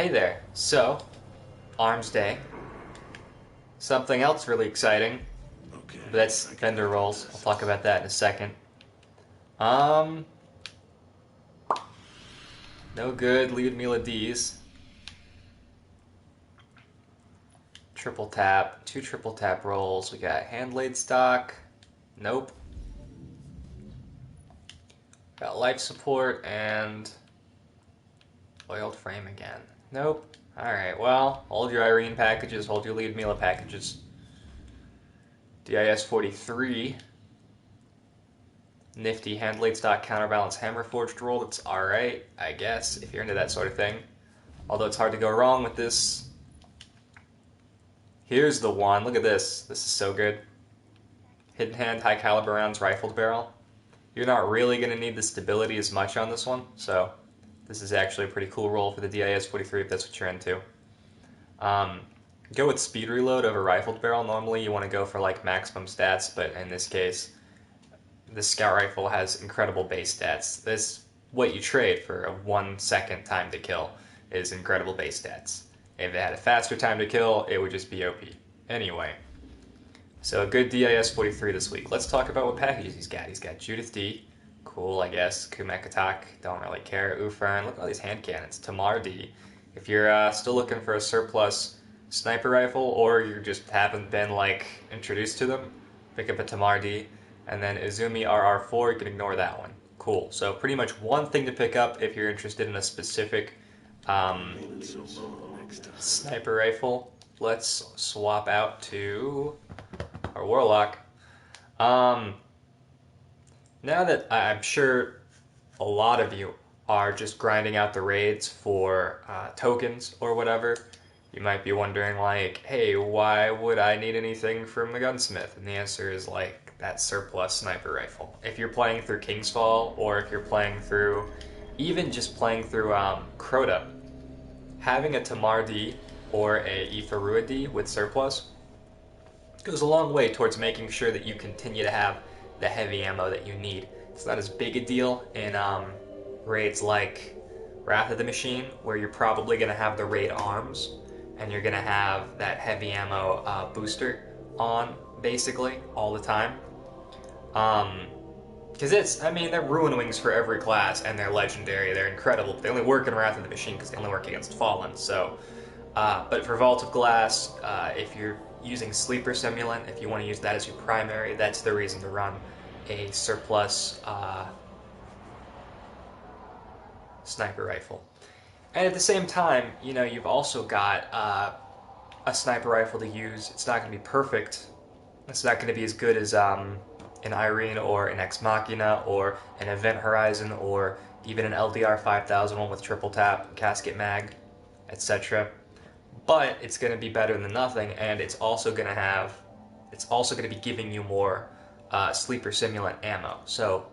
Hey there. So, Armsday. Something else really exciting, Okay, but that's I can vendor handle roles. I'll this. talk about that in a second. Um, no good. Lead meal of D's. Triple tap. Two triple tap rolls. We got hand laid stock. Nope. Got life support and oiled frame again. Nope. Alright, well, hold your Irene packages, hold your lead meal packages. DIS 43. Nifty hand laid stock counterbalance hammer forged roll. It's alright, I guess, if you're into that sort of thing. Although it's hard to go wrong with this. Here's the one. Look at this. This is so good. Hidden hand, high caliber rounds, rifled barrel. You're not really going to need the stability as much on this one, so this is actually a pretty cool roll for the DIS 43 if that's what you're into. Um, go with speed reload over rifled barrel. Normally you want to go for like maximum stats, but in this case, the scout rifle has incredible base stats. This what you trade for a 1 second time to kill is incredible base stats. If it had a faster time to kill, it would just be OP. Anyway, so a good DIS 43 this week. Let's talk about what packages he's got. He's got Judith D, cool I guess. Kumek attack, don't really care. Ufern, look at all these hand cannons. Tamar D. If you're still looking for a surplus sniper rifle, or you just haven't been like introduced to them, pick up a Tamar D. And then Izumi RR4, you can ignore that one. Cool. So pretty much one thing to pick up if you're interested in a specific um, Aiming so low next time. sniper rifle. Let's swap out to our Warlock. Um, Now that I'm sure a lot of you are just grinding out the raids for tokens or whatever, you might be wondering like, hey, why would I need anything from the gunsmith? And the answer is like that surplus sniper rifle. If you're playing through Kingsfall, or if you're playing through, even just playing through Crota, having a Tamar D or a Ifarua D with surplus goes a long way towards making sure that you continue to have the heavy ammo that you need. It's not as big a deal in raids like Wrath of the Machine, where you're probably going to have the raid arms, and you're going to have that heavy ammo booster on, basically, all the time. Because I mean, they're Ruin Wings for every class, and they're legendary, they're incredible, but they only work in Wrath of the Machine because they only work against Fallen, so... but for Vault of Glass, if you're using Sleeper Simulant, if you want to use that as your primary, that's the reason to run a surplus sniper rifle. And at the same time, you know, you've also got a sniper rifle to use. It's not going to be perfect. It's not going to be as good as an Irene or an Ex Machina or an Event Horizon or even an LDR 5001 with triple tap, casket mag, etc. But it's going to be better than nothing, and it's also going to be giving you more sleeper simulant ammo. So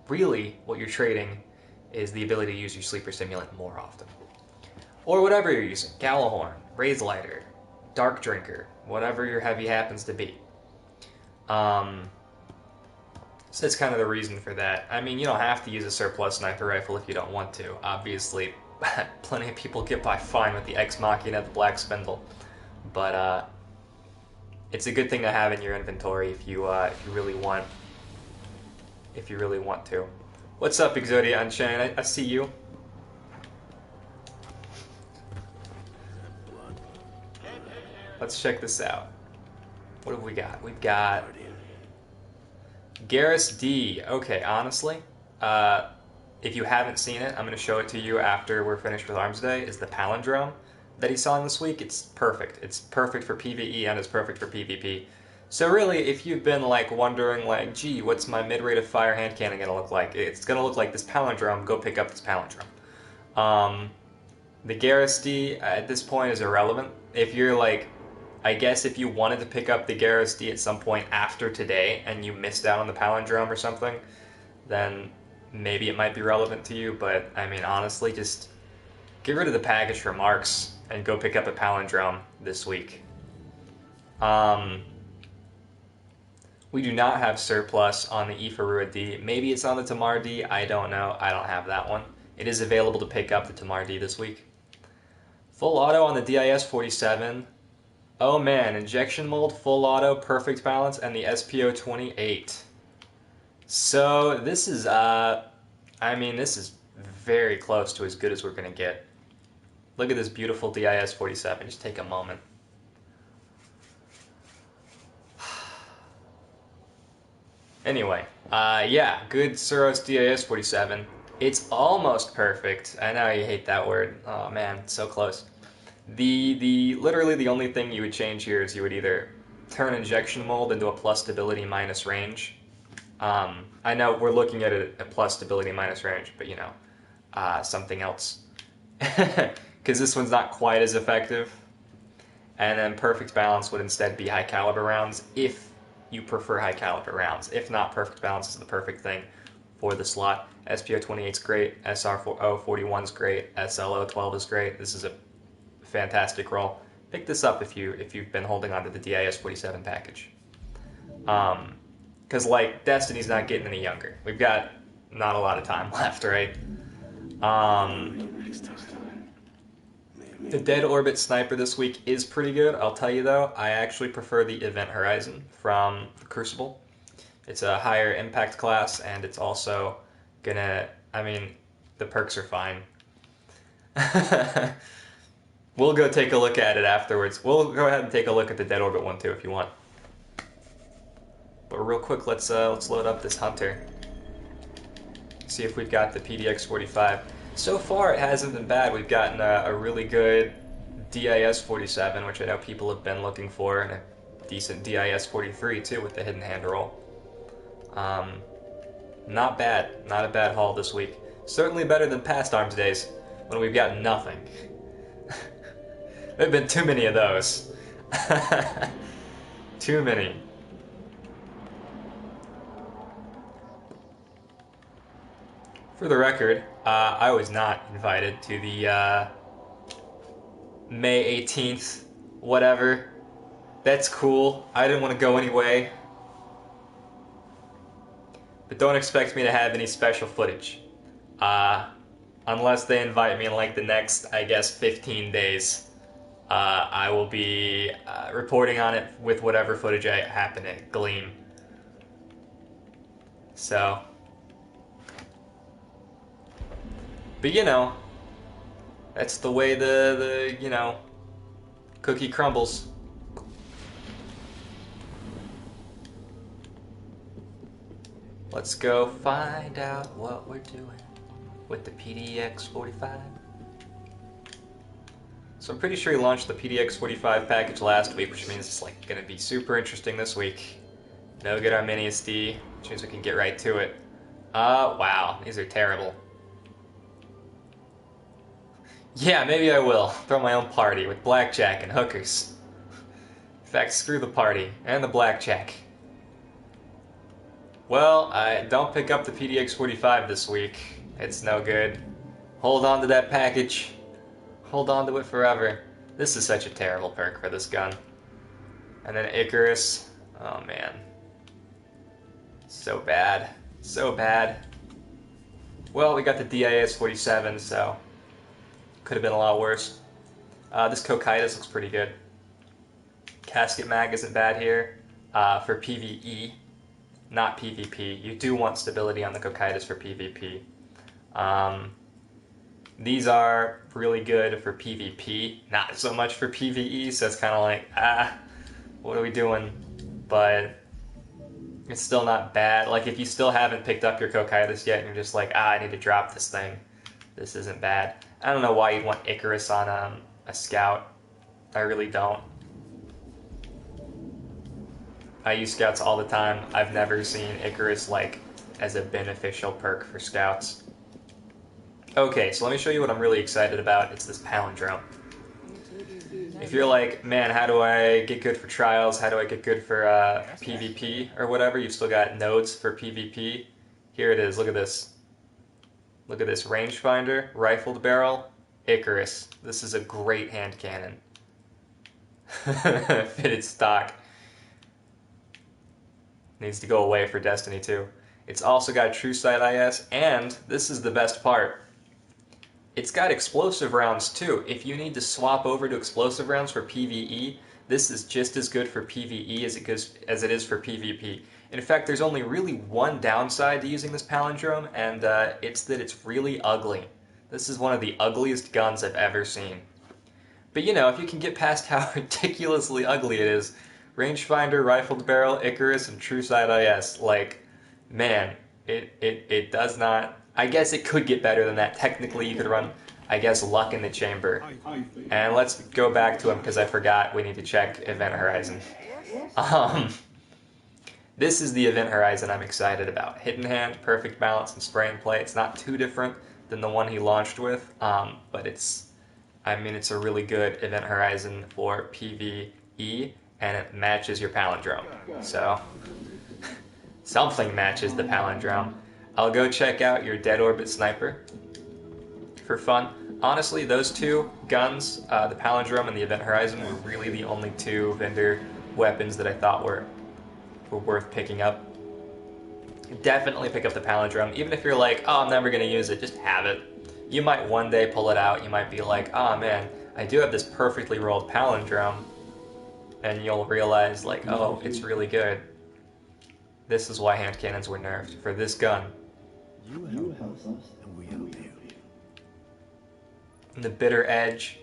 really what you're trading is the ability to use your sleeper simulant more often. Or whatever you're using, Gallahorn, Raise Lighter, Dark Drinker, whatever your heavy happens to be. So that's kind of the reason for that. I mean, you don't have to use a surplus sniper rifle if you don't want to. Obviously, plenty of people get by fine with the Ex Machina, the Black Spindle. But it's a good thing to have in your inventory if you really want to. What's up, Exodia Unchained? I see you. Let's check this out. What have we got? We've got Garrus D. Okay, honestly, if you haven't seen it, I'm going to show it to you after we're finished with Armsday, is the palindrome that he saw in this week. It's perfect. It's perfect for PvE and it's perfect for PvP. So really, if you've been like wondering like, gee, what's my mid-rate of fire hand cannon going to look like? It's going to look like this palindrome. Go pick up this palindrome. The Garrus D at this point is irrelevant. If you're like, I guess if you wanted to pick up the Garrus D at some point after today and you missed out on the palindrome or something, then maybe it might be relevant to you, but I mean, honestly, just get rid of the package for marks and go pick up a palindrome this week. We do not have surplus on the Ifarua D. Maybe it's on the Tamar D. I don't know. I don't have that one. It is available to pick up the Tamar D this week. Full auto on the DIS-47. Oh man, injection mold, full auto, perfect balance, and the SPO-28. So this is, this is very close to as good as we're going to get. Look at this beautiful DIS-47. Just take a moment. Anyway, yeah, good Suros DIS-47. It's almost perfect. I know you hate that word. Oh man, so close. Literally the only thing you would change here is you would either turn injection mold into a plus stability minus range. I know we're looking at a plus stability minus range, but you know, something else. Because this one's not quite as effective. And then perfect balance would instead be high caliber rounds if you prefer high caliber rounds. If not, perfect balance is the perfect thing for the slot. SPO-28 is great, SR-41 is great, SLO-12 is great. This is a fantastic roll. Pick this up if you've been holding on to the DIS-47 package. Because like Destiny's not getting any younger. We've got not a lot of time left, right? The Dead Orbit Sniper this week is pretty good. I'll tell you though, I actually prefer the Event Horizon from the Crucible. It's a higher impact class, and it's also gonna, the perks are fine. We'll go take a look at it afterwards. We'll go ahead and take a look at the Dead Orbit one too if you want. But real quick, let's load up this Hunter. See if we've got the PDX-45. So far, it hasn't been bad. We've gotten a really good DIS-47, which I know people have been looking for, and a decent DIS-43 too with the hidden hand roll. Not bad. Not a bad haul this week. Certainly better than past Armsdays when we've got nothing. There have been too many of those. Too many. For the record, I was not invited to the May 18th, whatever. That's cool. I didn't want to go anyway. But don't expect me to have any special footage. Unless they invite me in like the next, 15 days. I will be reporting on it with whatever footage I happen to glean. So... But you know, that's the way the cookie crumbles. Let's go find out what we're doing with the PDX-45. So I'm pretty sure he launched the PDX-45 package last week, which means it's like gonna be super interesting this week. No good Arminius D, which means we can get right to it. Wow, these are terrible. Yeah, maybe I will. Throw my own party with blackjack and hookers. In fact, screw the party and the blackjack. Well, I don't pick up the PDX-45 this week. It's no good. Hold on to that package. Hold on to it forever. This is such a terrible perk for this gun. And then Icarus. Oh man. So bad. So bad. Well, we got the DIS-47, so... could have been a lot worse. This Cocytus looks pretty good. Casket Mag isn't bad here. For PvE, not PvP. You do want stability on the Cocytus for PvP. These are really good for PvP, not so much for PvE, so it's kind of like, what are we doing? But it's still not bad. Like, if you still haven't picked up your Cocytus yet, and you're just like, I need to drop this thing. This isn't bad. I don't know why you'd want Icarus on a Scout. I really don't. I use Scouts all the time. I've never seen Icarus, like, as a beneficial perk for Scouts. Okay, so let me show you what I'm really excited about. It's this Palindrome. If you're like, man, how do I get good for Trials? How do I get good for PvP or whatever? You've still got nodes for PvP. Here it is. Look at this. Look at this, rangefinder, rifled barrel, Icarus. This is a great hand cannon. Fitted stock. Needs to go away for Destiny 2. It's also got True Sight IS, and this is the best part. it's got explosive rounds too. If you need to swap over to explosive rounds for PvE, this is just as good for PvE as it is for PvP. In fact, there's only really one downside to using this palindrome, and it's that it's really ugly. This is one of the ugliest guns I've ever seen. But you know, if you can get past how ridiculously ugly it is, rangefinder, rifled barrel, Icarus, and true sight IS, like, man, it does not. I guess it could get better than that. Technically, you could run, I guess, luck in the chamber. And let's go back to him because I forgot we need to check event horizon. This is the event horizon I'm excited about. Hidden hand, perfect balance, and spray and play. It's not too different than the one he launched with, but it's a really good event horizon for PvE, and it matches your palindrome. So, something matches the palindrome. I'll go check out your Dead Orbit Sniper for fun. Honestly, those two guns, the palindrome and the event horizon, were really the only two vendor weapons that I thought were worth picking up. Definitely pick up the palindrome, even if you're like, oh, I'm never going to use it, just have it. You might one day pull it out, you might be like, oh man, I do have this perfectly rolled palindrome, and you'll realize, like, oh, it's really good. This is why hand cannons were nerfed, for this gun. You help us, and we help you. And the bitter edge,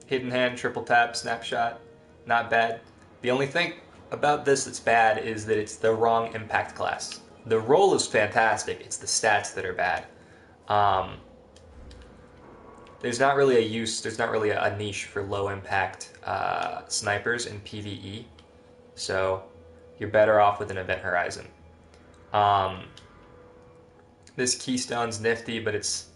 hidden hand, triple tap, snapshot, not bad. The only thing about this that's bad is that it's the wrong impact class. The roll is fantastic, it's the stats that are bad. There's not really a niche for low impact snipers in PvE, so you're better off with an event horizon. This Keystone's nifty, but it's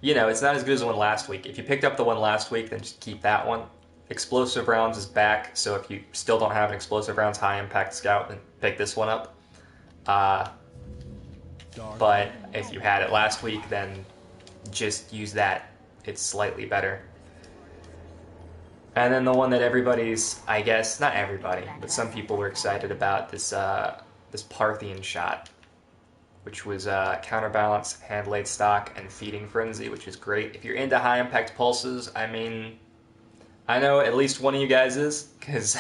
not as good as the one last week. If you picked up the one last week, then just keep that one. Explosive rounds is back, so if you still don't have an explosive rounds high impact scout, then pick this one up. But if you had it last week, then just use that. It's slightly better. And then the one that everybody's, I guess, not everybody, but some people were excited about, this Parthian shot, which was counterbalance, hand laid stock, and feeding frenzy, which is great. If you're into high impact pulses, I mean, I know at least one of you guys is, because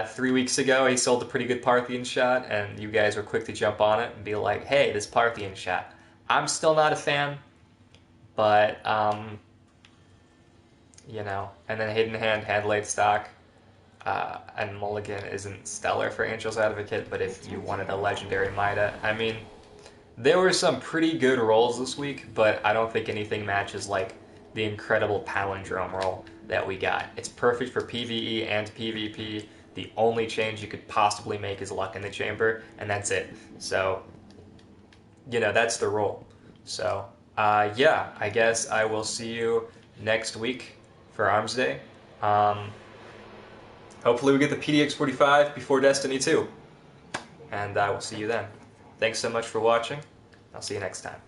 3 weeks ago he sold a pretty good Parthian shot, and you guys were quick to jump on it and be like, hey, this Parthian shot. I'm still not a fan, but, and then hidden hand, hand laid stock, and Mulligan isn't stellar for Angel's Advocate, but if you wanted a legendary Mida, I mean, there were some pretty good rolls this week, but I don't think anything matches, like, the incredible palindrome roll that we got. It's perfect for PvE and PvP. The only change you could possibly make is luck in the chamber, and that's it. So, that's the roll. So, yeah, I guess I will see you next week for Armsday. Hopefully we get the PDX-45 before Destiny 2. And I will see you then. Thanks so much for watching. I'll see you next time.